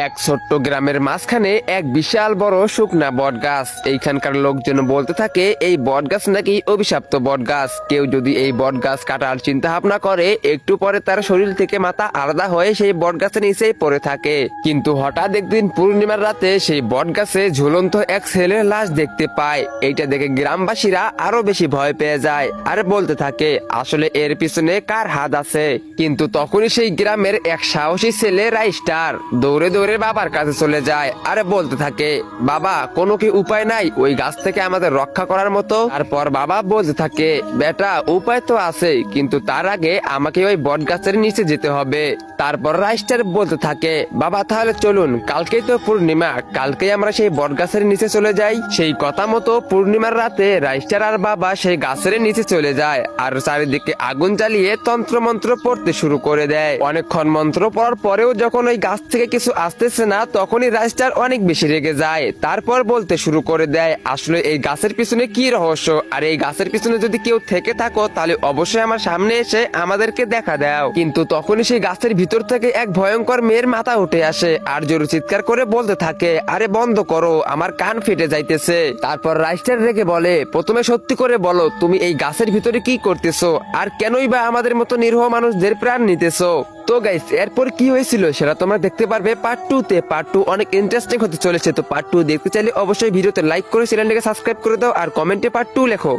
এক ছোট্ট গ্রামের মাঝখানে এক বিশাল বড় শুকনা বট গাছ। এইখানকার লোকজন বলতে থাকে এই বট গাছ নাকি অভিশপ্ত বট গাছ। কেউ যদি এই বট গাছ কাটার চিন্তা ভাবনা করে একটু পরে তার শরীর থেকে মাথা আলাদা হয়ে সেই বট গাছের নিচেই পড়ে থাকে। কিন্তু হঠাৎ একদিন পূর্ণিমার রাতে সেই বট গাছে ঝুলন্ত এক ছেলের লাশ দেখতে পায়। এইটা দেখে গ্রামবাসীরা আরো বেশি ভয় পেয়ে যায় আর বলতে থাকে আসলে এর পিছনে কার হাত আছে। কিন্তু তখনই সেই গ্রামের এক সাহসী ছেলে রাইস্টার দৌড়ে দৌড়ে বাবার কাছে চলে যায় আর বলতে থাকে বাবা কোনো কি উপায় নাই ওই গাছ থেকে আমাদের রক্ষা করার মতো। তারপর বাবা বলতে থাকে বেটা উপায় তো আছে, কিন্তু তার আগে আমাকে ওই বট গাছের নিচে যেতে হবে। তারপর রাইস্টার বলতে থাকে বাবা তাহলে চলুন, কালকেই তো পূর্ণিমা, কালকেই আমরা সেই বট গাছের নিচে চলে যাই। সেই কথা মতো পূর্ণিমার রাতে রাইস্টার আর বাবা সেই গাছের নিচে চলে যায় আর চারিদিকে আগুন জ্বালিয়ে তন্ত্র মন্ত্র পড়তে শুরু করে দেয়। অনেকক্ষণ মন্ত্র পড়ার পরেও যখন ওই গাছ থেকে কিছু আসতেছে না তখনই রাইস্টার অনেক বেশি রেগে যায়। তারপর বলতে শুরু করে দেয় আসলে এই গাছের পিছনে কি রহস্য, আর এই গাছের পিছনে যদি কেউ থেকে থাকো তাহলে অবশ্যই আমার সামনে এসে আমাদেরকে দেখা দাও। কিন্তু তখনই সেই গাছের ভিতর থেকে এক ভয়ঙ্কর মেয়ের মাথা উঠে আসে আর জোরে চিৎকার করে বলতে থাকে আরে বন্ধ করো, আমার কান ফেটে যাইতেছে। তারপর রাইস্টার রেগে বলে প্রথমে সত্যি করে বলো তুমি এই গাছের ভিতরে কি করতেছো আর কেনই বা আমাদের মতো নিরীহ মানুষদের প্রাণ নিতেছো। তো গাইস এরপর কি হয়েছিল সেটা তোমরা দেখতে পারবে পার্ট 2 তে। পার্ট 2 অনেক ইন্টারেস্টিং হতে চলেছে। তো পার্ট 2 দেখতে চাইলে অবশ্যই ভিডিওতে লাইক করে চ্যানেলটাকে সাবস্ক্রাইব করে দাও আর কমেন্টে পার্ট 2 লেখো।